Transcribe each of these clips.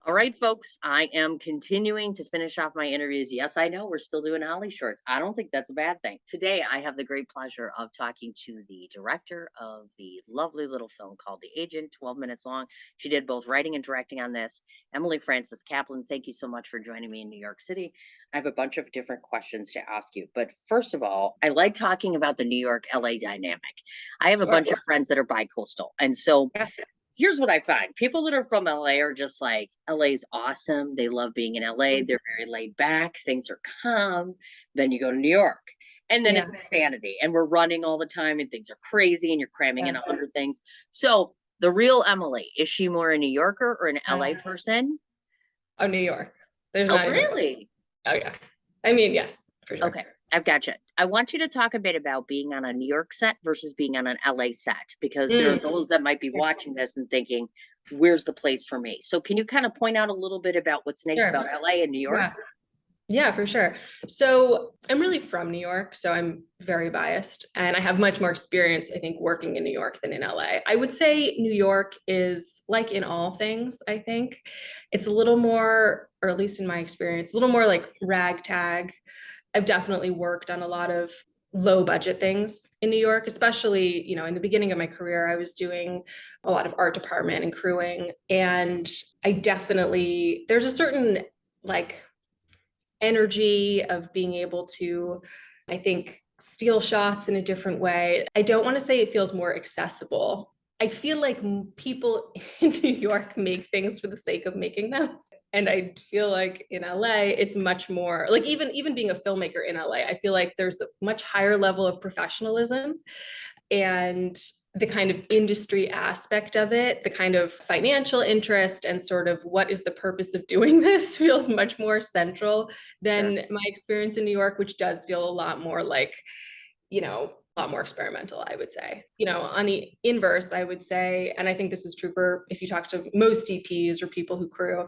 All right, folks, I am continuing to finish off my interviews. Yes, I know we're still doing Hollyshorts. I don't think that's a bad thing. Today, I have the great pleasure of talking to the director of the lovely little film called The Agent, 12 minutes long. She did both writing and directing on this. Emily Kaplan, thank you so much for joining me in New York City. I have a bunch of different questions to ask you. But first of all, I like talking about the New York LA dynamic. I have a Sure. bunch of friends that are bi-coastal. And so Yeah. here's what I find. People that are from LA are just like, LA's awesome. They love being in LA. They're very laid back. Things are calm. Then you go to New York. And then Yeah. it's insanity. And we're running all the time and things are crazy and you're cramming in Yeah. 100 things. So the real Emily, is she more a New Yorker or an LA Uh, person? oh, New York. There's Oh, not even. really? Oh, yeah. I mean, yes, for sure. Okay, I've got you. I want you to talk a bit about being on a New York set versus being on an LA set, because there are Mm. those that might be watching this and thinking, where's the place for me? So, can you kind of point out a little bit about what's nice Sure. about LA and New York? Yeah. Yeah, for sure. So I'm really from New York, so I'm very biased, and I have much more experience, I think, working in New York than in LA. I would say New York is like in all things, I think. It's a little more, or at least in my experience, a little more like ragtag. I've definitely worked on a lot of low budget things in New York, especially, in the beginning of my career, I was doing a lot of art department and crewing. And there's a certain like energy of being able to, I think, steal shots in a different way. I don't want to say it feels more accessible. I feel like people in New York make things for the sake of making them. And I feel like in LA, it's much more like even being a filmmaker in LA, I feel like there's a much higher level of professionalism and the kind of industry aspect of it, the kind of financial interest and sort of what is the purpose of doing this feels much more central Sure. than my experience in New York, which does feel a lot more like, a lot more experimental, I would say. On the inverse, I would say, and I think this is true for if you talk to most DPs or people who crew,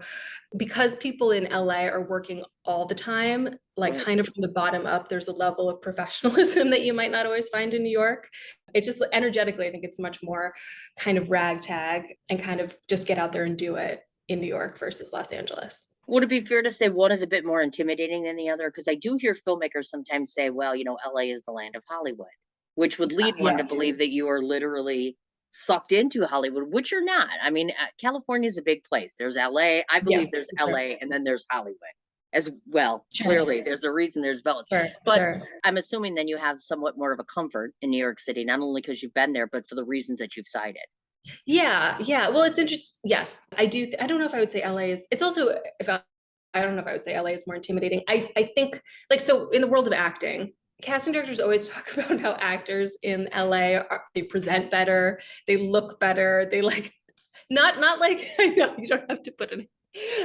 because people in LA are working all the time, like Right. kind of from the bottom up, there's a level of professionalism that you might not always find in New York. It's just energetically, I think it's much more kind of ragtag and kind of just get out there and do it in New York versus Los Angeles. Would it be fair to say one is a bit more intimidating than the other? Because I do hear filmmakers sometimes say, well, LA is the land of Hollywood, which would lead one to Yeah. believe that you are literally sucked into Hollywood, which you're not. I mean, California is a big place. There's LA. I Yeah. believe there's Sure. LA, and then there's Hollywood as well. Sure. Clearly, there's a reason there's both. Sure. But Sure. I'm assuming then you have somewhat more of a comfort in New York City, not only because you've been there, but for the reasons that you've cited. Yeah, yeah. Well, it's interesting. Yes, I do. I don't know if I would say LA is. It's also if I don't know if I would say LA is more intimidating. I think like so in the world of acting, casting directors always talk about how actors in LA they present better, they look better, they like not like I know you don't have to put an.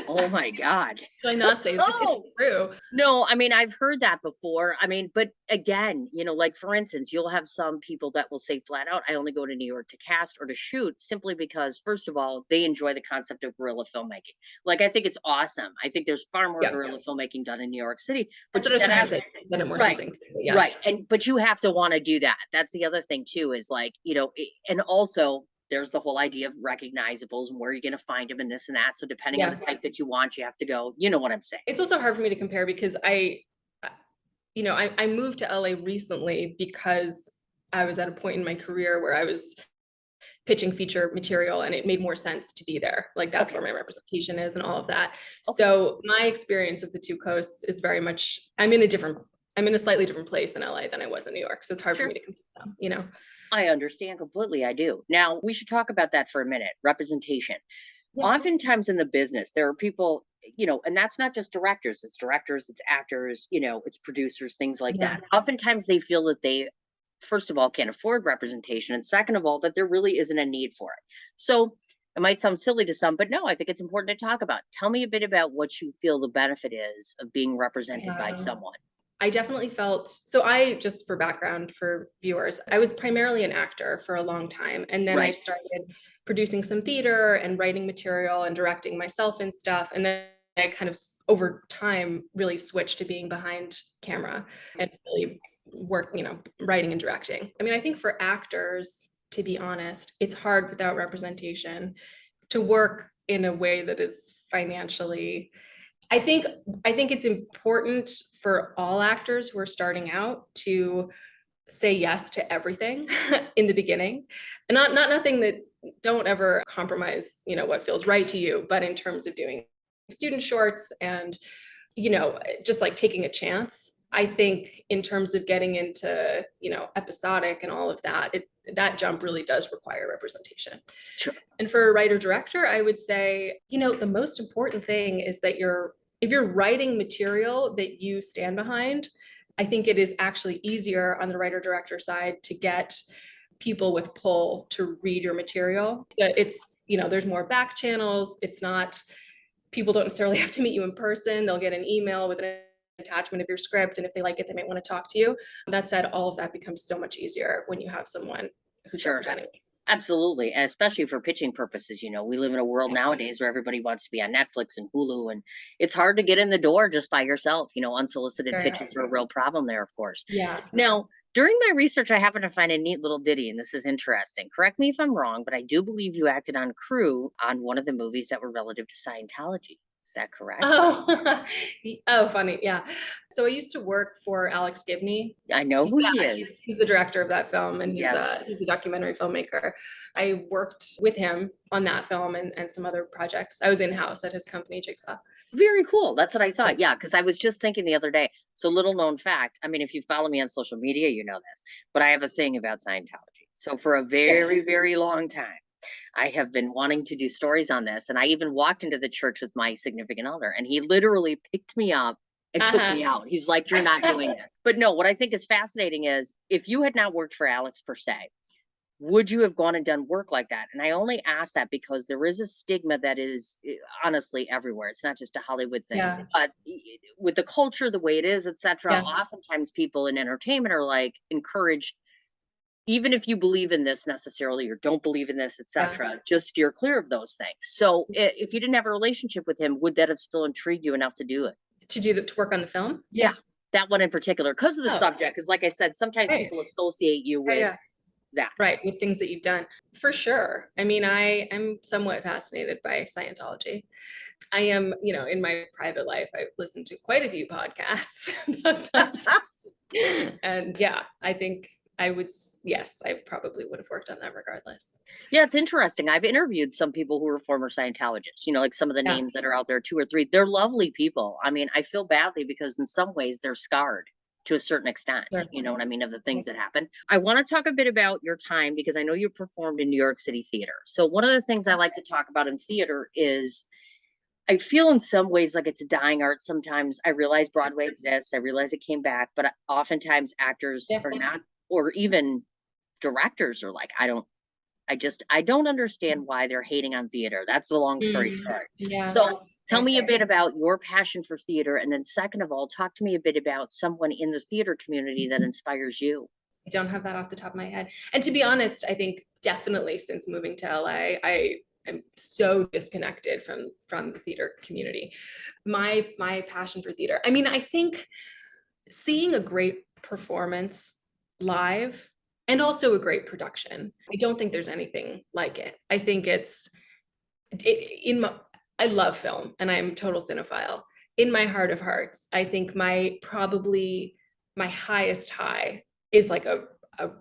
Oh my God. Should I not say this? It's Oh, true. no, I mean, I've heard that before. I mean, but again, like for instance, you'll have some people that will say flat out, I only go to New York to cast or to shoot simply because, first of all, they enjoy the concept of guerrilla filmmaking. Like, I think it's awesome. I think there's far more Yeah, guerrilla filmmaking done in New York City, that's but what I was that trying to has, say. Said it more right, succinctly. Yes. right. But you have to want to do that. That's the other thing too, is like, and also there's the whole idea of recognizables and where you're going to find them and this and that. So depending on Yeah. the type that you want, you have to go, you know what I'm saying? It's also hard for me to compare because I moved to LA recently because I was at a point in my career where I was pitching feature material and it made more sense to be there. Like that's Okay. where my representation is and all of that. Okay. So my experience of the two coasts is very much, I'm in a slightly different place in LA than I was in New York. So it's hard for Sure. me to compare them. I understand completely. I do. Now, we should talk about that for a minute. Representation. Yeah. Oftentimes in the business, there are people, and that's not just directors, it's actors, it's producers, things like Yeah. that. Oftentimes they feel that they, first of all, can't afford representation. And second of all, that there really isn't a need for it. So it might sound silly to some, but no, I think it's important to talk about. Tell me a bit about what you feel the benefit is of being represented by Yeah. someone. I definitely felt so. Just for background for viewers, I was primarily an actor for a long time. And then I Right. started producing some theater and writing material and directing myself and stuff. And then I kind of over time really switched to being behind camera and really work, writing and directing. I mean, I think for actors, to be honest, it's hard without representation to work in a way that is financially. I think I think it's important for all actors who are starting out to say yes to everything in the beginning. And not nothing that don't ever compromise, what feels right to you, but in terms of doing student shorts and, just like taking a chance. I think in terms of getting into, episodic and all of that, that jump really does require representation. Sure. And for a writer director, I would say, the most important thing is that if you're writing material that you stand behind, I think it is actually easier on the writer director side to get people with pull to read your material. So it's, there's more back channels. It's not, people don't necessarily have to meet you in person. They'll get an email with an attachment of your script. And if they like it, they might want to talk to you. That said, all of that becomes so much easier when you have someone who's Sure. representing you. Absolutely. And especially for pitching purposes, we live in a world Yeah. nowadays where everybody wants to be on Netflix and Hulu, and it's hard to get in the door just by yourself. Unsolicited Very pitches are a real problem there, of course. Yeah. Now, during my research, I happened to find a neat little ditty, and this is interesting. Correct me if I'm wrong, but I do believe you acted on crew on one of the movies that were relative to Scientology. Is that correct? Oh, oh, funny. Yeah. So I used to work for Alex Gibney. I know who he Yeah, is. he's the director of that film, and he's Yes. a documentary filmmaker. I worked with him on that film and some other projects. I was in-house at his company, Jigsaw. Very cool. That's what I thought. Yeah, because I was just thinking the other day. So, little known fact. I mean, if you follow me on social media, you know this, but I have a thing about Scientology. So, for a very, very long time, I have been wanting to do stories on this. And I even walked into the church with my significant other, and he literally picked me up and took me out. He's like, "You're not doing this." But no, what I think is fascinating is if you had not worked for Alex per se, would you have gone and done work like that? And I only ask that because there is a stigma that is honestly everywhere. It's not just a Hollywood thing, Yeah. but with the culture the way it is, etc. Yeah. Oftentimes people in entertainment are like encouraged, even if you believe in this necessarily or don't believe in this, Yeah. etc., just steer clear of those things. So if you didn't have a relationship with him, would that have still intrigued you enough to do it? To work on the film? Yeah, that one in particular, because of the Oh, subject. Because like I said, sometimes right. people associate you Yeah, with yeah. that. Right, with things that you've done. For sure. I mean, I am somewhat fascinated by Scientology. I am, in my private life, I listen to quite a few podcasts about Scientology. And yeah, I think yes, I probably would have worked on that regardless. Yeah, it's interesting. I've interviewed some people who are former Scientologists, like some of the Yeah. names that are out there, two or three. They're lovely people. I mean, I feel badly because in some ways they're scarred to a certain extent, Sure. you know what I mean, of the things that happen. I want to talk a bit about your time because I know you performed in New York City theater. So, one of the things I like to talk about in theater is I feel in some ways like it's a dying art sometimes. I realize Broadway exists, I realize it came back, but oftentimes actors Yeah. are not, or even directors are like, I don't understand why they're hating on theater. That's the long story short. Yeah. So tell me a bit about your passion for theater. And then second of all, talk to me a bit about someone in the theater community that inspires you. I don't have that off the top of my head. And to be honest, I think definitely since moving to LA, I am so disconnected from the theater community. My passion for theater. I mean, I think seeing a great performance live and also a great production. I don't think there's anything like it. I think I love film and I'm a total cinephile. In my heart of hearts, I think probably my highest high is like a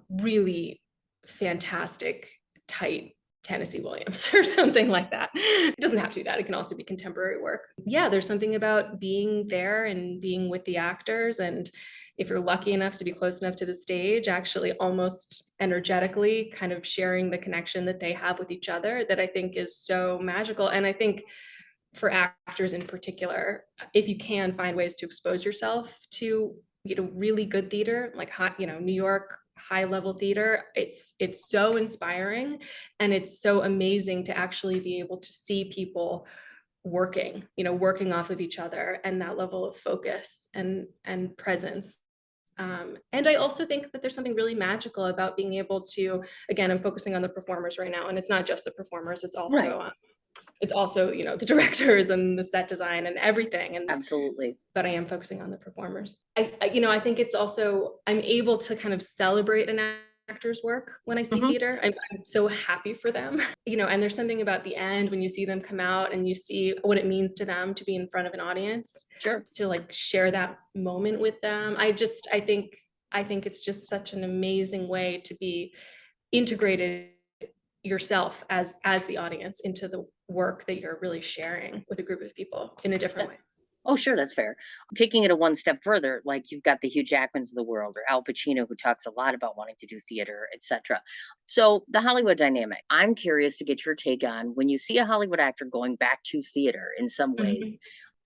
really fantastic, tight Tennessee Williams or something like that. It doesn't have to be that. It can also be contemporary work. Yeah, there's something about being there and being with the actors. And if you're lucky enough to be close enough to the stage, actually almost energetically kind of sharing the connection that they have with each other, that I think is so magical. And I think for actors in particular, if you can find ways to expose yourself to, really good theater, like New York high level theater, it's so inspiring and it's so amazing to actually be able to see people working off of each other and that level of focus and presence. And I also think that there's something really magical about being able to, again, I'm focusing on the performers right now, and it's not just the performers, it's also the directors and the set design and everything. And Absolutely. but I am focusing on the performers. I think it's also, I'm able to kind of celebrate an actors work when I see Hmm. theater. I'm so happy for them. And there's something about the end when you see them come out and you see what it means to them to be in front of an audience, Sure. to like share that moment with them. I think it's just such an amazing way to be integrated yourself as the audience into the work that you're really sharing with a group of people in a different way. Oh, sure, that's fair. Taking it a one step further, like you've got the Hugh Jackmans of the world or Al Pacino, who talks a lot about wanting to do theater, etc. So, the Hollywood dynamic, I'm curious to get your take on when you see a Hollywood actor going back to theater in some ways. Mhm.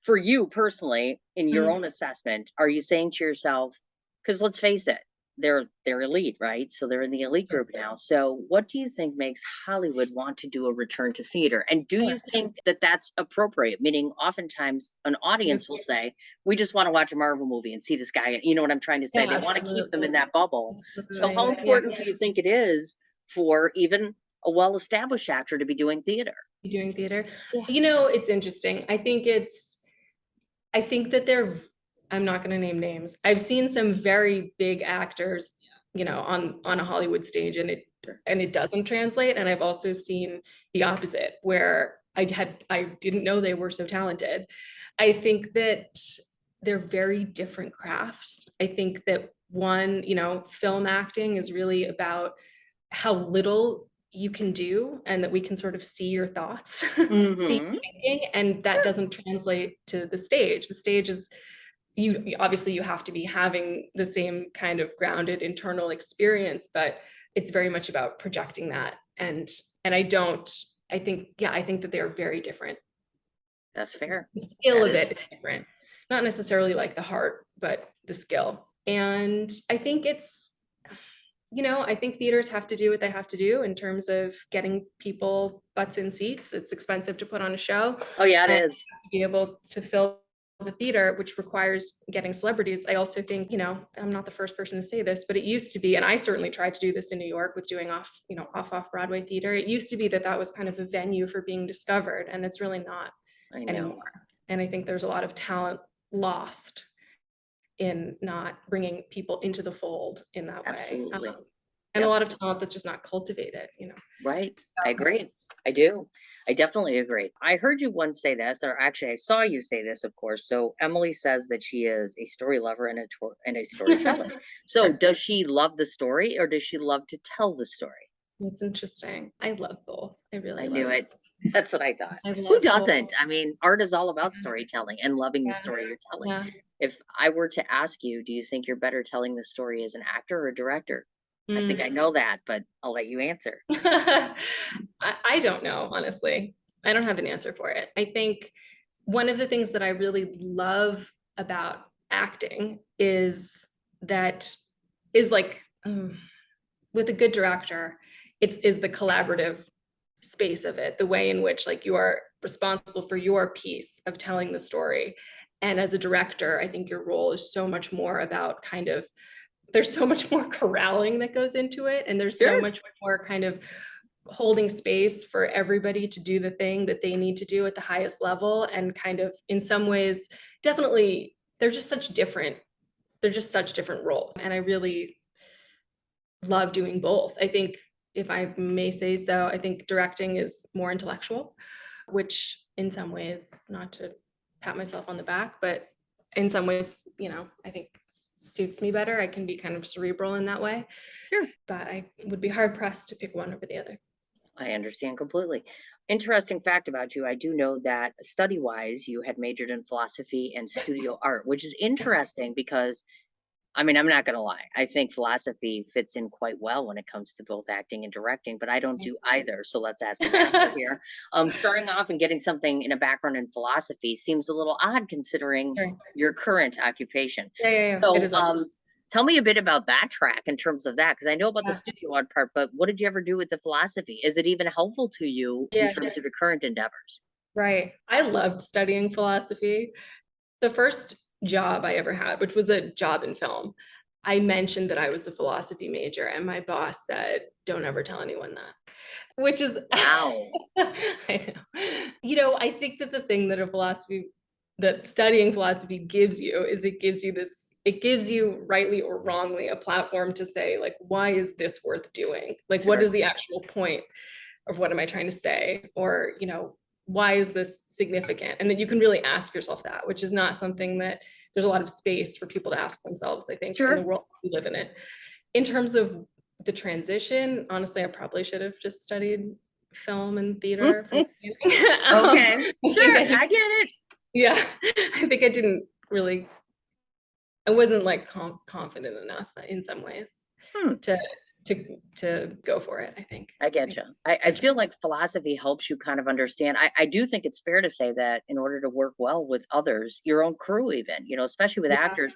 For you personally, in your Mhm. own assessment, are you saying to yourself, because let's face it, they're elite, right? So they're in the elite group now. So what do you think makes Hollywood want to do a return to theater? And do you think that that's appropriate? Meaning, oftentimes an audience will say, "We just want to watch a Marvel movie and see this guy." You know what I'm trying to say? Yeah, They want to keep them in absolutely. that bubble. So how Absolutely. Yeah. important do you think it is for even a well-established actor to be doing theater? Doing theater. Yeah. It's interesting. I think that I'm not going to name names. I've seen some very big actors, on a Hollywood stage, Sure. and it doesn't translate. And I've also seen the opposite, where I didn't know they were so talented. I think that they're very different crafts. I think that one, film acting is really about how little you can do, and that we can sort of see your thoughts, see you Hmm. thinking, and that doesn't translate to the stage. The stage is, obviously you have to be having the same kind of grounded internal experience, but it's very much about projecting that. And I think that they're very different. That's fair. The skill That of it is is different, not necessarily like the heart, but the skill. And I think theaters have to do what they have to do in terms of getting people butts in seats. It's expensive to put on a show, Oh, yeah, it and is. to be able to fill the theater, which requires getting celebrities. I also think, I'm not the first person to say this, but it used to be, and I certainly tried to do this in New York with doing off Broadway theater. It used to be that was kind of a venue for being discovered, and it's really not I know. anymore. And I think there's a lot of talent lost in not bringing people into the fold in that way. Absolutely. And a Yep. lot of talent that's just not cultivated. Right. I agree. I do. I definitely agree. I heard you once say this, or actually, I saw you say this, of course. So Emily says that she is a story lover and a storyteller. So Sure. does she love the story, or does she love to tell the story? It's interesting. I love both. I I really knew love it. That's what I thought. I Who love both. doesn't? I mean, art is all about storytelling and loving the Yeah. story you're telling. Yeah. If I were to ask you, do you think you're better telling the story as an actor or a director? I think I Mm. know that, but I'll let you answer. I don't know, honestly. I don't have an answer for it. I think one of the things that I really love about acting that is like, with a good director, it's is the collaborative space of it, the way in which like you are responsible for your piece of telling the story. And as a director, I think your role is so much more about there's so much more corralling that goes into it, and there's so Sure. much more kind of holding space for everybody to do the thing that they need to do at the highest level. And kind of in some ways, definitely, they're just such different roles, and I really love doing both. I think, if I may say so, I think directing is more intellectual, which in some ways, not to pat myself on the back, but in some ways, I think suits me better. I can be kind of cerebral in that way, Sure. but I would be hard pressed to pick one over the other. I understand completely. Interesting fact about you. I do know that study wise, you had majored in philosophy and studio art, which is interesting because I mean, I'm not going to lie. I think philosophy fits in quite well when it comes to both acting and directing, but I don't do either. So let's ask the master here. Starting off and getting something in a background in philosophy seems a little odd considering Sure. your current occupation. Yeah, yeah, yeah. It So, is odd. tell me a bit about that track in terms of that, because I know about the Yeah. studio art part, but what did you ever do with the philosophy? Is it even helpful to you in Yeah, terms of your current endeavors? right. I loved studying philosophy. The first job I ever had, which was a job in film, I mentioned that I was a philosophy major, and my boss said, "Don't ever tell anyone that," which is, Wow. I know. I think that the thing that a philosophy that studying philosophy gives you is it gives you, rightly or wrongly, a platform to say, like, why is this worth doing? Like, what Sure. is the actual point of what am I trying to say? Or, why is this significant? And that you can really ask yourself that, which is not something that there's a lot of space for people to ask themselves, I think, in the Sure. world we live in it. In terms of the transition, honestly, I probably should have just studied film and theater from the beginning. Okay. I think Sure. I just, I get it. yeah, I think I didn't really, I wasn't like confident enough in some ways Hmm. to to go for it, I think. I get you. I feel like philosophy helps you kind of understand. I do think it's fair to say that in order to work well with others, your own crew, even, especially with Yeah. actors,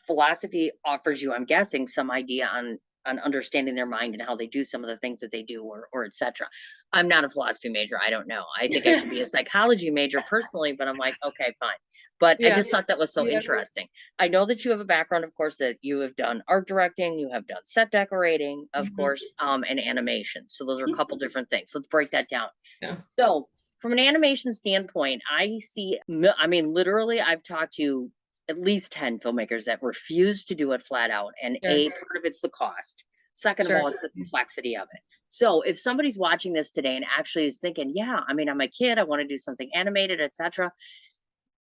philosophy offers you, I'm guessing, some idea on understanding their mind and how they do some of the things that they do, or etc. I'm not a philosophy major. I don't know. I think I should be a psychology major personally, but I'm like, okay, fine. But I Yeah. just thought that was so Yeah. interesting. I know that you have a background, of course, that you have done art directing, you have done set decorating, of Mhm. course, and animation. So those are a couple different things. Let's break that down. Yeah. So, from an animation standpoint, I see, I mean, literally, I've talked to at least 10 filmmakers that refuse to do it flat out. And Sure. part of it's the cost. Second of Sure. all, it's the complexity of it. So, if somebody's watching this today and actually is thinking, yeah, I mean, I'm a kid, I want to do something animated, etc.,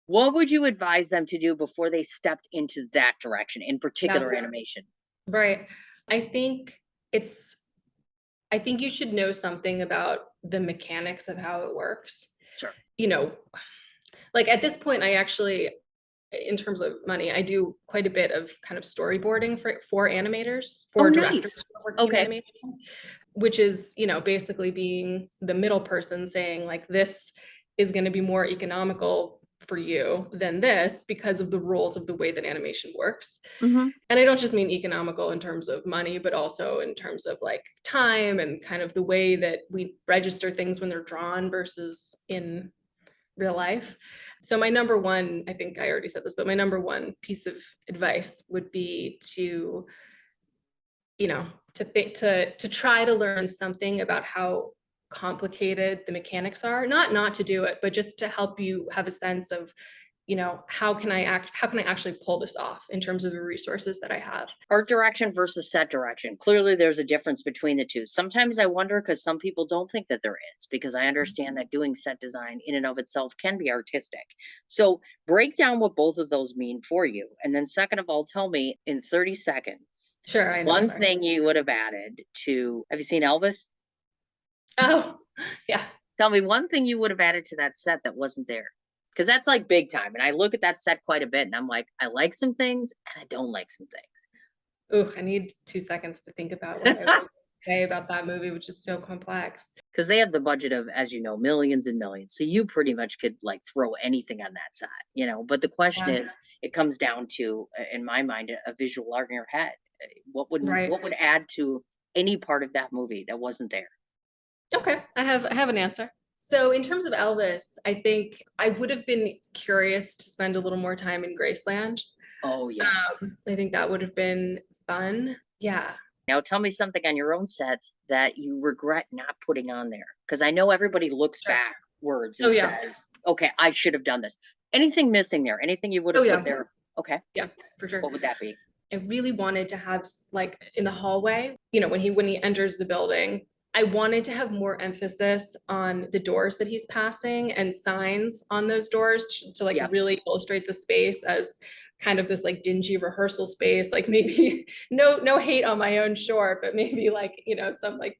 what would you advise them to do before they stepped into that direction, in Yeah. particular animation? Right. I think it's I think you should know something about the mechanics of how it works. Sure. You know, like at this point, I actually, in terms of money, I do quite a bit of kind of storyboarding for animators, Oh, for directors nice. who are working in Okay. animation, which is, basically being the middle person saying, like, this is going to be more economical for you than this because of the rules of the way that animation works. Hmm. And I don't just mean economical in terms of money, but also in terms of like time and kind of the way that we register things when they're drawn versus in real life. So my number one, I think I already said this, but my number one piece of advice would be to, to try to learn something about how complicated the mechanics are, not to do it, but just to help you have a sense of, how can I actually pull this off in terms of the resources that I have. Art direction versus set direction. Clearly, there's a difference between the two. Sometimes I wonder because some people don't think that there is, because I understand that doing set design in and of itself can be artistic. So, break down what both of those mean for you. And then, second of all, tell me in 30 seconds Sure, I know, one sorry. thing you would have added to. Have you seen Elvis? Oh, yeah. Tell me one thing you would have added to that set that wasn't there. Because that's like big time. And I look at that set quite a bit and I'm like, I like some things and I don't like some Ooh, I need 2 seconds to think about what I things. would say about that movie, which is so complex. Because they have the budget of, as you know, millions and millions. So you pretty much could like throw anything on that side. But the question Yeah, is, it comes down to, in my mind, a visual art in your head. right. What would add to any part of that movie that wasn't there? Okay, I have an answer. So in terms of Elvis, I think I would have been curious to spend a little more time in Graceland. Oh yeah. I think that would have been fun. Yeah. Now tell me something on your own set that you regret not putting on there. Because I know everybody looks Sure. backwards Oh and yeah. says, okay, I should have done this. Anything missing there? Anything you would Oh have put yeah. there? Okay. Yeah, for sure. What would that be? I really wanted to have like in the hallway, when he enters the building, I wanted to have more emphasis on the doors that he's passing and signs on those doors to like Yep. really illustrate the space as kind of this like dingy rehearsal space. Like maybe no hate on my own short, but maybe like, some like,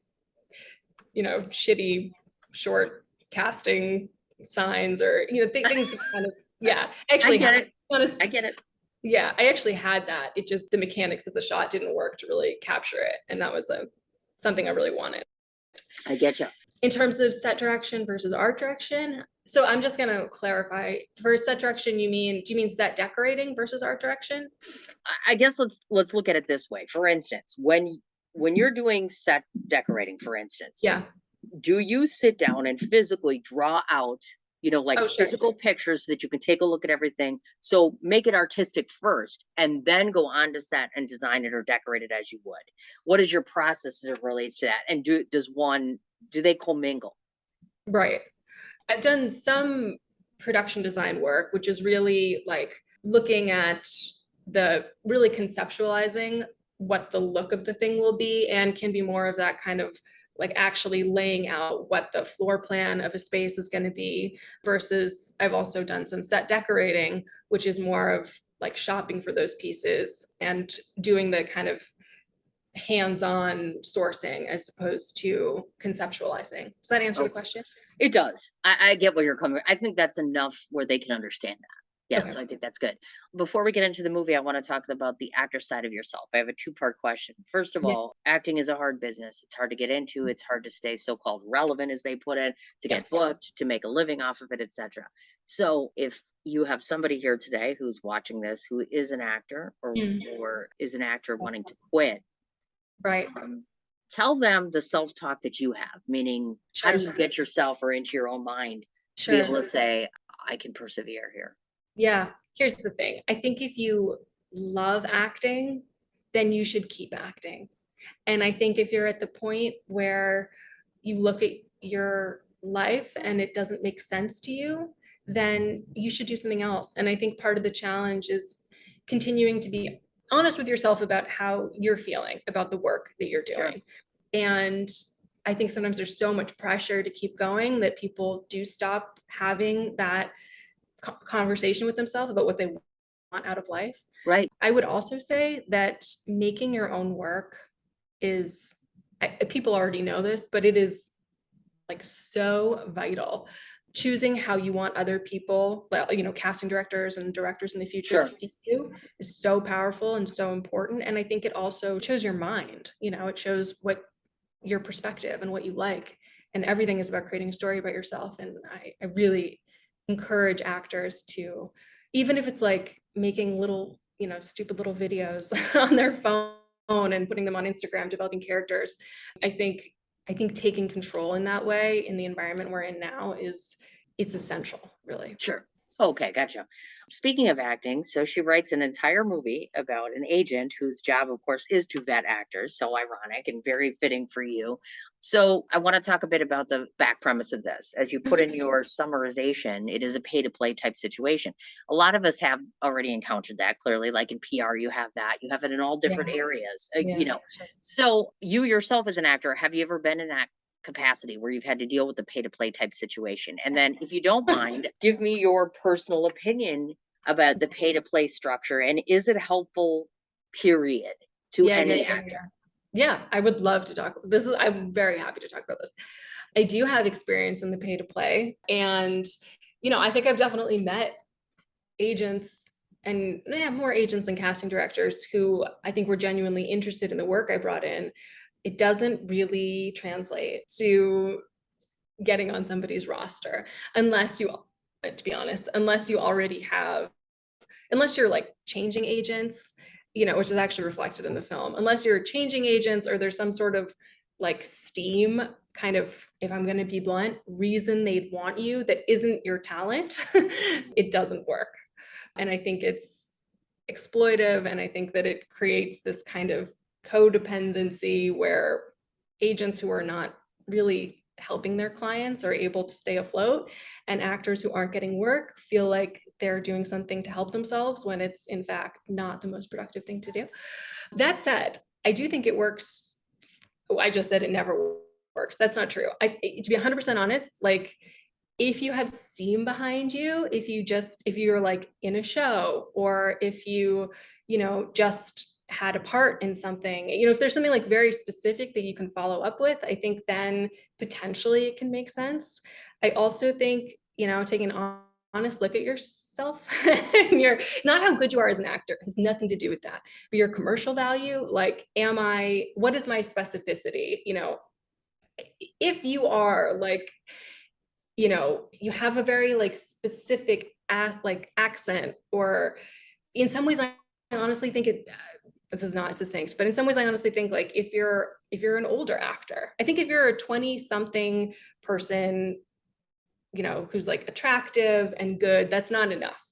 shitty short casting signs or, things to kind of, yeah, I actually get had it. honest. I get it. Yeah, I actually had that. It just the mechanics of the shot didn't work to really capture it, and that was something I really wanted. I get you. In terms of set direction versus art direction, so I'm just gonna clarify. For set direction, do you mean set decorating versus art direction? I guess let's look at it this way. For instance, when you're doing set decorating, for instance, Yeah. do you sit down and physically draw out, like Oh, sure. physical pictures so that you can take a look at everything? So make it artistic first and then go on to set and design it or decorate it as you would. What is your process as it relates to that? And do they commingle? Right. I've done some production design work, which is really like looking at the really conceptualizing what the look of the thing will be, and can be more of that kind of like actually laying out what the floor plan of a space is going to be, versus I've also done some set decorating, which is more of like shopping for those pieces and doing the kind of hands-on sourcing as opposed to conceptualizing. Does that answer the Oh, question? it does. I get where you're coming. I think that's enough where they can understand that. Yes, Okay. I think that's good. Before we get into the movie, I want to talk about the actor side of yourself. I have a two-part question. First of Yeah. all, acting is a hard business. It's hard to get into. It's hard to stay so-called relevant, as they put it, to get Yes. booked, to make a living off of it, etc. So, if you have somebody here today who's watching this who is an actor, Mm. or is an actor wanting to quit, Right. tell them the self-talk that you have, meaning how do Sure. you get yourself or into your own mind to be able Sure. to say, I can persevere here. Yeah. Here's the thing. I think if you love acting, then you should keep acting. And I think if you're at the point where you look at your life and it doesn't make sense to you, then you should do something else. And I think part of the challenge is continuing to be honest with yourself about how you're feeling about the work that you're Sure. doing. And I think sometimes there's so much pressure to keep going that people do stop having that conversation with themselves about what they want out of life. Right. I would also say that making your own work is, people already know this, but it is like so vital. Choosing how you want other people, casting directors and directors in the future to Sure. see you is so powerful and so important. And I think it also shows your mind, it shows what your perspective and what you like. And everything is about creating a story about yourself. And I really encourage actors to, even if it's like making little, stupid little videos on their phone and putting them on Instagram, developing characters. I think I think taking control in that way in the environment we're in now it's essential, really. Sure. Okay, gotcha. Speaking of acting, so she writes an entire movie about an agent whose job, of course, is to vet actors. So ironic and very fitting for you. So I want to talk a bit about the back premise of this. As you put in Mhm. your summarization, it is a pay to play type situation. A lot of us have already encountered that clearly, like in PR, you have that. You have it in all Yeah, different areas, yeah, sure. So you yourself as an actor, have you ever been in that capacity where you've had to deal with the pay to play type situation? And then, if you don't mind, give me your personal opinion about the pay to play structure, and is it helpful, period, to Yeah, yeah, any yeah, actor? yeah. Yeah, I would love to talk. I'm very happy to talk about this. I do have experience in the pay to play. And, I think I've definitely met agents and yeah, more agents and casting directors who I think were genuinely interested in the work I brought in. It doesn't really translate to getting on somebody's roster unless you, to be honest, unless you're like changing agents, which is actually reflected in the film, unless you're changing agents or there's some sort of like steam kind of, if I'm going to be blunt, reason they'd want you that isn't your talent, it doesn't work. And I think it's exploitive. And I think that it creates this kind of codependency where agents who are not really helping their clients are able to stay afloat, and actors who aren't getting work feel like they're doing something to help themselves when it's in fact not the most productive thing to do. That said, I do think it works. I just said it never works. That's not true. To be 100% honest, like if you have steam behind you, if you're like in a show, or if just had a part in something, if there's something like very specific that you can follow up with, I think then potentially it can make sense. I also think, taking an honest look at yourself and your, not how good you are as an actor, it has nothing to do with that, but your commercial value, like, what is my specificity? If you are like, you have a very like specific accent, or in some ways I honestly think this is not succinct, but in some ways I honestly think like if you're an older actor, I think if you're a 20 something person, who's like attractive and good, that's not enough.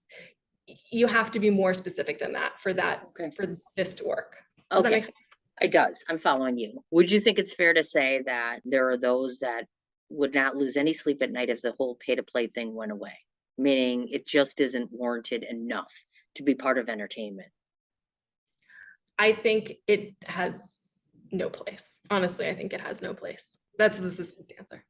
You have to be more specific than that Okay. for this to work. Does that Okay. make sense? It does. I'm following you. Would you think it's fair to say that there are those that would not lose any sleep at night if the whole pay to play thing went away? meaning it just isn't warranted enough to be part of entertainment? I think it has no place. Honestly, I think it has no place. That's the succinct answer.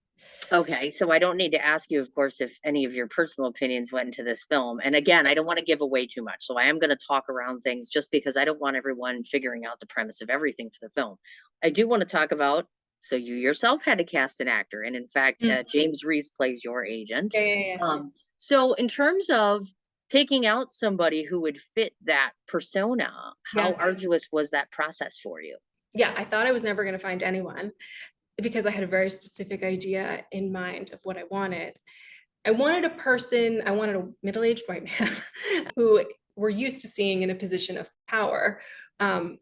Okay, so I don't need to ask you, of course, if any of your personal opinions went into this film. And again, I don't want to give away too much. So I am going to talk around things just because I don't want everyone figuring out the premise of everything to the film. I do want to talk about, so you yourself had to cast an actor. And in fact, Mm. James Reese plays your agent. Yeah, yeah, yeah. So in terms of picking out somebody who would fit that persona, how Yeah. arduous was that process for you? Yeah, I thought I was never going to find anyone because I had a very specific idea in mind of what I wanted. I wanted a middle-aged white man who we're used to seeing in a position of power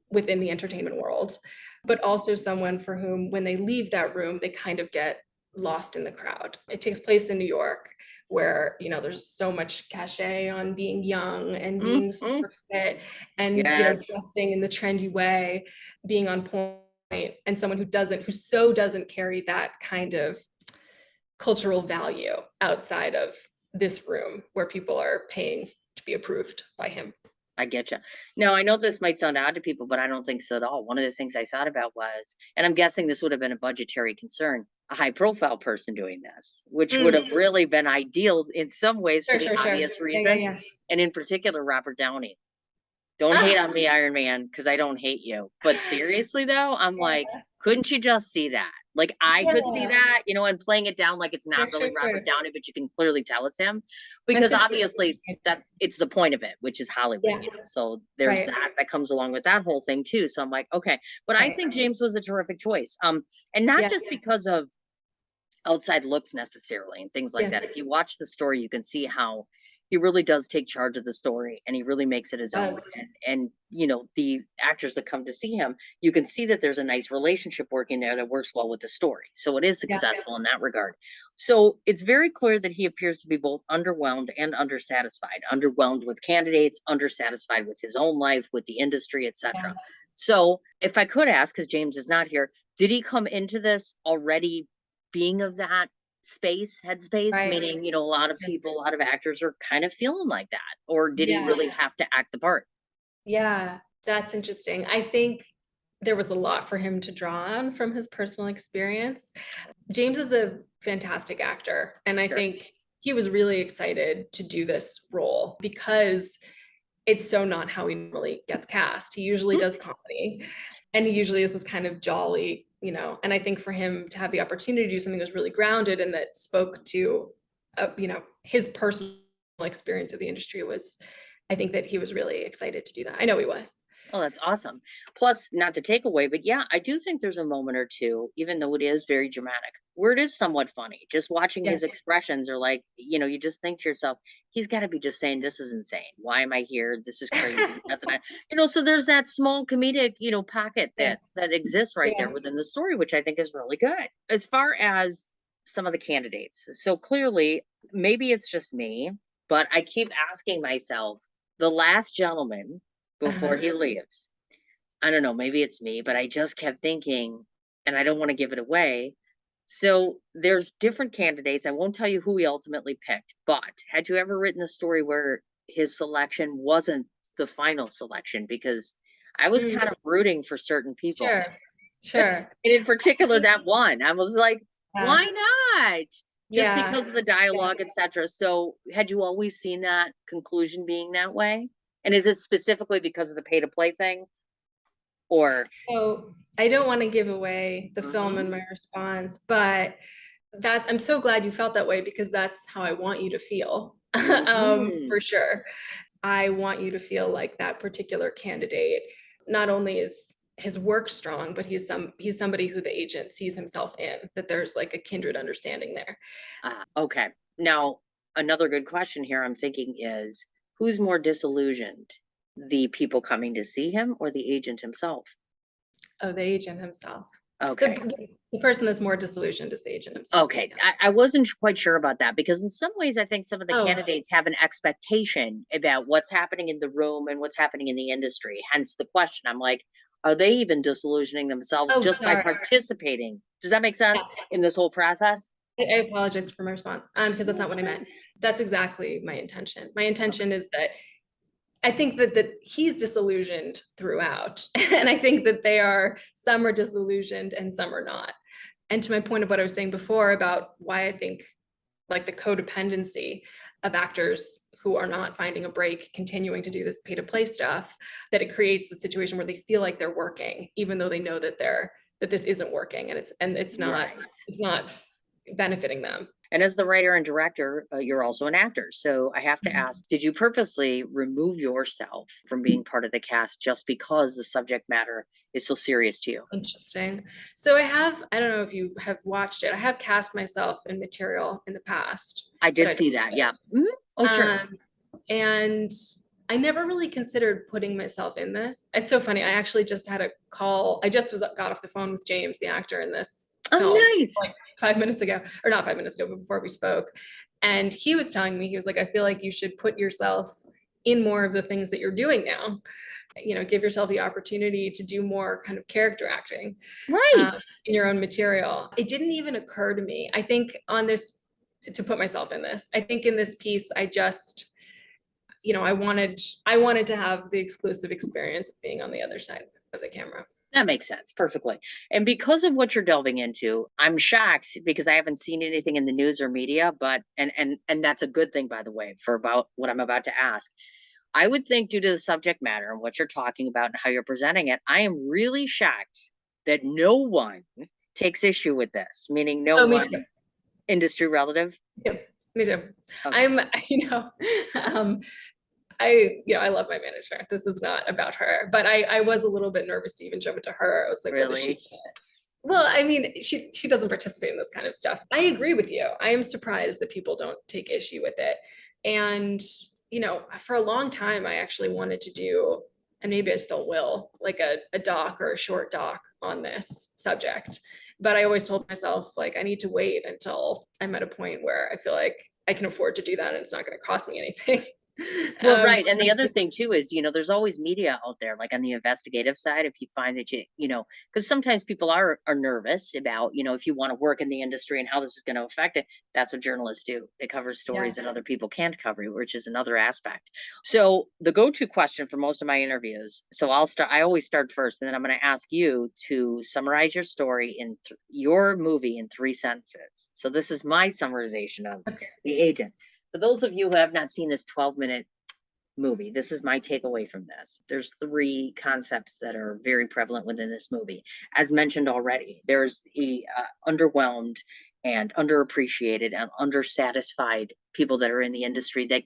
within the entertainment world, but also someone for whom, when they leave that room, they kind of get lost in the crowd. It takes place in New York, where there's so much cachet on being young and being Mhm. super fit and Yes. dressing in the trendy way, being on point, and someone who so doesn't carry that kind of cultural value outside of this room where people are paying to be approved by him. I get you. Now, I know this might sound odd to people, but I don't think so at all. One of the things I thought about was, and I'm guessing this would have been a budgetary concern, a high profile person doing this, which would have Mm. really been ideal in some ways for Sure, the sure, sure. obvious Yeah, yeah, reasons, yeah. and in particular, Robert Downey. Don't hate Ah, on me, Iron Man, because I don't hate you. But seriously though, I'm like, yeah, couldn't you just see that? Like I could see yeah. that, and playing it down like it's Sure, not sure, really sure. Robert Downey, but you can clearly tell it's him. That's Because interesting. obviously that it's the point of it, which is Hollywood, Yeah, So there's right. that comes along with that whole thing too. So I'm like, okay. But I Right. think James was a terrific choice. And not Yeah, just because of outside looks necessarily and things like yeah. that. If you watch the story, you can see how he really does take charge of the story and he really makes it his own. And the actors that come to see him, you can see that there's a nice relationship working there that works well with the story. So it is Yeah, successful in that regard. So it's very clear that he appears to be both underwhelmed and undersatisfied. Underwhelmed with candidates, undersatisfied with his own life, with the industry, yeah, etc. So if I could ask, because James is not here, did he come into this already being of that headspace, right. meaning, a lot of Yeah, people, a lot of actors are kind of feeling like that? Or did he yeah, really have to act the part? yeah. That's interesting. I think there was a lot for him to draw on from his personal experience. James is a fantastic actor, and I Sure. think he was really excited to do this role because it's so not how he normally gets cast. He usually Mhm. does comedy, and he usually is this kind of jolly. And I think for him to have the opportunity to do something that was really grounded and that spoke to, his personal experience of the industry was, I think that he was really excited to do that. I know he was. Oh, that's awesome. Plus, not to take away, but yeah, I do think there's a moment or two, even though it is very dramatic, where it is somewhat funny. Just watching Yeah, his expressions are like, you just think to yourself, he's got to be just saying, this is insane. Why am I here? This is crazy. That's and so there's that small comedic, pocket yeah, that exists right there yeah. within the story, which I think is really good. As far as some of the candidates, so clearly, maybe it's just me, but I keep asking myself, the last gentleman before Uh-huh. he leaves. I don't know, maybe it's me, but I just kept thinking, and I don't want to give it away. So there's different candidates. I won't tell you who he ultimately picked, but had you ever written a story where his selection wasn't the final selection? Because I was Mm, kind of rooting for certain people. sure, sure. And in I particular, think, that one. I was like, uh, why not? Just yeah, because of the yeah. dialogue, etc. So had you always seen that conclusion being that way? And is it specifically because of the pay to play thing? Or So I don't want to give away the film mhm, and my response, but that I'm so glad you felt that way because that's how I want you to feel. For mhm. sure. I want you to feel like that particular candidate not only is his work strong, but he's somebody who the agent sees himself in, that there's like a kindred understanding there. Okay. Now, another good question here I'm thinking is, who's more disillusioned? The people coming to see him or the agent himself? Oh, the agent himself. The, Okay. the person that's more disillusioned is the agent himself. Okay. Yeah. I wasn't quite sure about that because in some ways I think some of the Oh, candidates have an expectation about what's happening in the room and what's happening in the industry. Hence the question. I'm like, are they even disillusioning themselves oh, just by sorry. participating? Does that make sense Yes. in this whole process? I apologize for my response, because that's not what I meant. That's exactly my intention. My intention is that I think that he's disillusioned throughout. And I think that some are disillusioned and some are not. And to my point of what I was saying before about why I think like the codependency of actors who are not finding a break, continuing to do this pay to play stuff, that it creates a situation where they feel like they're working, even though they know that this isn't working, and Right. it's not benefiting them. And as the writer and director, you're also an actor. So I have to Mhm. ask, did you purposely remove yourself from being part of the cast just because the subject matter is so serious to you? Interesting. So I don't know if you have watched it. I have cast myself in material in the past, I but did I see don't. that. Yeah. Mhm. Oh, sure. And I never really considered putting myself in this. It's so funny. I actually just had a call. I just got off the phone with James, the actor in this film, Oh, nice. like 5 minutes ago, or not 5 minutes ago, but before we spoke. And he was telling me, he was like, I feel like you should put yourself in more of the things that you're doing now. Give yourself the opportunity to do more kind of character acting Right. in your own material. It didn't even occur to me. I think on this, to put myself in this, I think in this piece, I just, I wanted to have the exclusive experience of being on the other side of the camera. That makes sense perfectly. And because of what you're delving into, I'm shocked because I haven't seen anything in the news or media, but and that's a good thing, by the way, for about what I'm about to ask. I would think due to the subject matter and what you're talking about and how you're presenting it, I am really shocked that no one takes issue with this, meaning no Oh, me too. one industry relative. Yeah, me too. Okay. I'm, um, I love my manager. This is not about her, but I was a little bit nervous to even show it to her. I was like, what is she? Really? Well, I mean, she doesn't participate in this kind of stuff. I agree with you. I am surprised that people don't take issue with it. And, for a long time, I actually wanted to do, and maybe I still will, like a doc or a short doc on this subject. But I always told myself, like, I need to wait until I'm at a point where I feel like I can afford to do that and it's not going to cost me anything. Well, right, and the other thing too is, there's always media out there, like on the investigative side, if you find that because sometimes people are nervous about, if you want to work in the industry and how this is going to affect it. That's what journalists do. They cover Yeah. stories that other people can't cover, which is another aspect. So the go-to question for most of my interviews, so I always start first, and then I'm going to ask you to summarize your story in your movie in 3 sentences. So this is my summarization of Okay. The Agent. For those of you who have not seen this 12-minute movie, this is my takeaway from this. There's three concepts that are very prevalent within this movie. As mentioned already, there's the underwhelmed and underappreciated and undersatisfied people that are in the industry that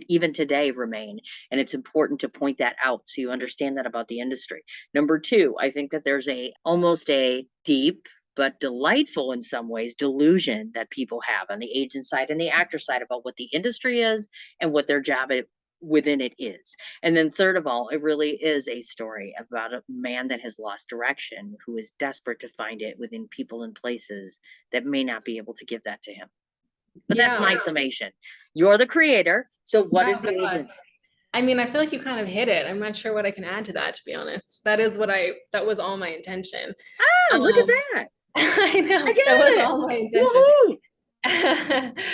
even today remain. And it's important to point that out so you understand that about the industry. Number two, I think that there's almost a deep but delightful in some ways delusion that people have on the agent side and the actor side about what the industry is and what their job within it is. And then third of all, it really is a story about a man that has lost direction, who is desperate to find it within people and places that may not be able to give that to him. But that's Yeah. my summation. You're the creator. So what Oh is the God. agent? I mean, I feel like you kind of hit it. I'm not sure what I can add to that, to be honest. That was all my intention. Ah, look at Um, that. I I know that was get it. all my intention. Woohoo.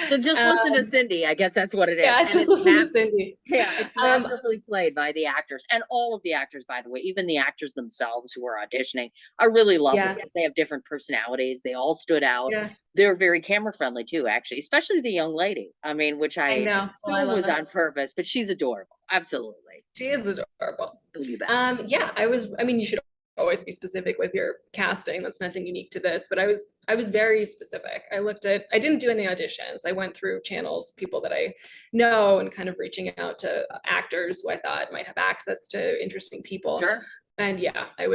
So just listen to um, Cindy. I guess that's what it is. yeah, And just it's listen to Cindy. yeah, it's Um, masterfully played by the actors and all of the actors, by the way, even the actors themselves who are auditioning are really lovely yeah, because they have different personalities. They all stood out. yeah, They're very camera friendly too, actually, especially the young lady. I mean, which I I know. Well, I assume love was it. on purpose, but she's adorable. Absolutely. She is adorable. Oh, you bet. Yeah, I mean, you should always be specific with your casting. That's nothing unique to this, but I was very specific. I didn't do any auditions. I went through channels, people that I know, and kind of reaching out to actors who I thought might have access to interesting people. Sure. And yeah, I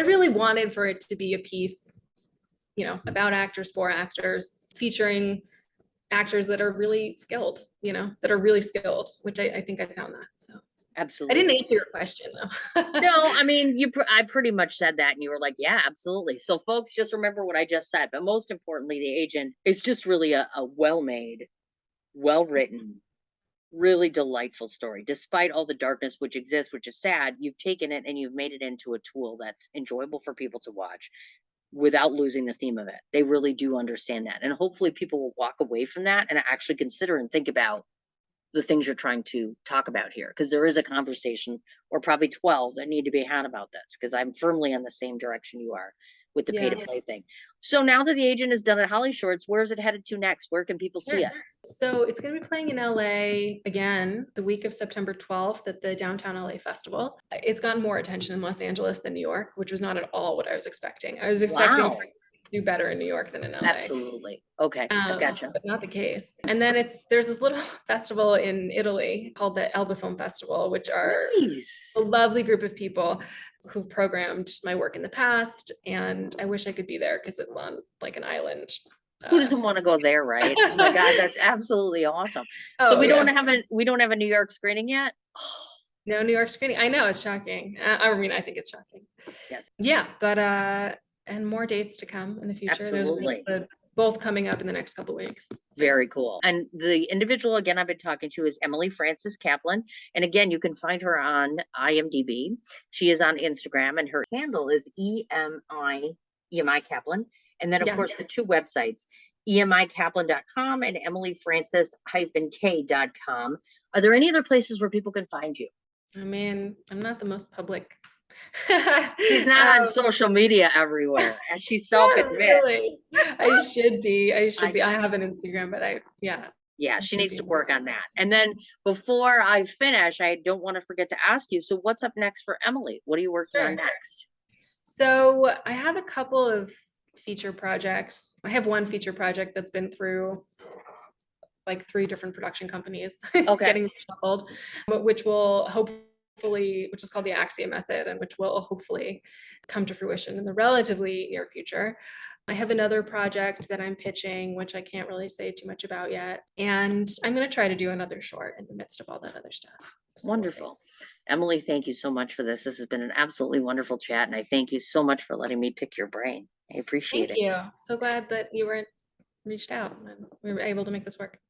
really wanted for it to be a piece, about actors for actors, featuring actors that are really skilled, which I think I found that. So I didn't Absolutely. answer your question though. No, I mean, I pretty much said that, and you were like, "Yeah, absolutely." So, folks, just remember what I just said. But most importantly, the agent is just really a well-made, well-written, really delightful story. Despite all the darkness which exists, which is sad, you've taken it and you've made it into a tool that's enjoyable for people to watch. without losing the theme of it. They really do understand that. And hopefully people will walk away from that and actually consider and think about the things you're trying to talk about here. Because there is a conversation, or probably 12, that need to be had about this. Because I'm firmly on the same direction you are with the pay to Yeah. play thing. So now that the agent is done at Hollyshorts, where is it headed to next? Where can people see Sure. it? So it's going to be playing in LA again the week of September 12th at the Downtown LA Festival. It's gotten more attention in Los Angeles than New York, which was not at all what I was expecting. I was expecting to Wow. do better in New York than in LA. Absolutely. Okay. I've gotcha. But not the case. And then there's this little festival in Italy called the Elba Film Festival, which are a Nice. lovely group of people who've programmed my work in the past. And I wish I could be there because it's on like an island. Who Uh, doesn't want to go there, right? Oh my God, that's absolutely awesome. So oh yeah, we don't have a New York screening yet? no New York screening. I know it's shocking. I mean, I think it's shocking. Yes, Yeah, but and more dates to come in the future. There's absolutely. both coming up in the next couple weeks. So Very cool. And the individual again I've been talking to is Emily Frances Kaplan. And again, you can find her on IMDb. She is on Instagram and her handle is EMI Kaplan. And then of yeah, course the two websites, emikaplan.com and emilyfrances-k.com. Are there any other places where people can find you? I mean, I'm not the most public. She's not on social media everywhere, as she self Not admits. really. I should be. I should I be. I got have you. an Instagram, but Yeah, I she should needs be to more. work on that. And then before I finish, I don't want to forget to ask you. So, what's up next for Emily? What are you working on Sure. next? So I have a couple of feature projects. I have one feature project that's been through like three different production companies Okay, getting shuffled, but which is called the Axia method, and which will hopefully come to fruition in the relatively near future. I have another project that I'm pitching, which I can't really say too much about yet. And I'm going to try to do another short in the midst of all that other stuff. So we'll see. wonderful. Emily, thank you so much for this. This has been an absolutely wonderful chat. And I thank you so much for letting me pick your brain. I appreciate Thank it. you. So glad that you reached out and we were able to make this work.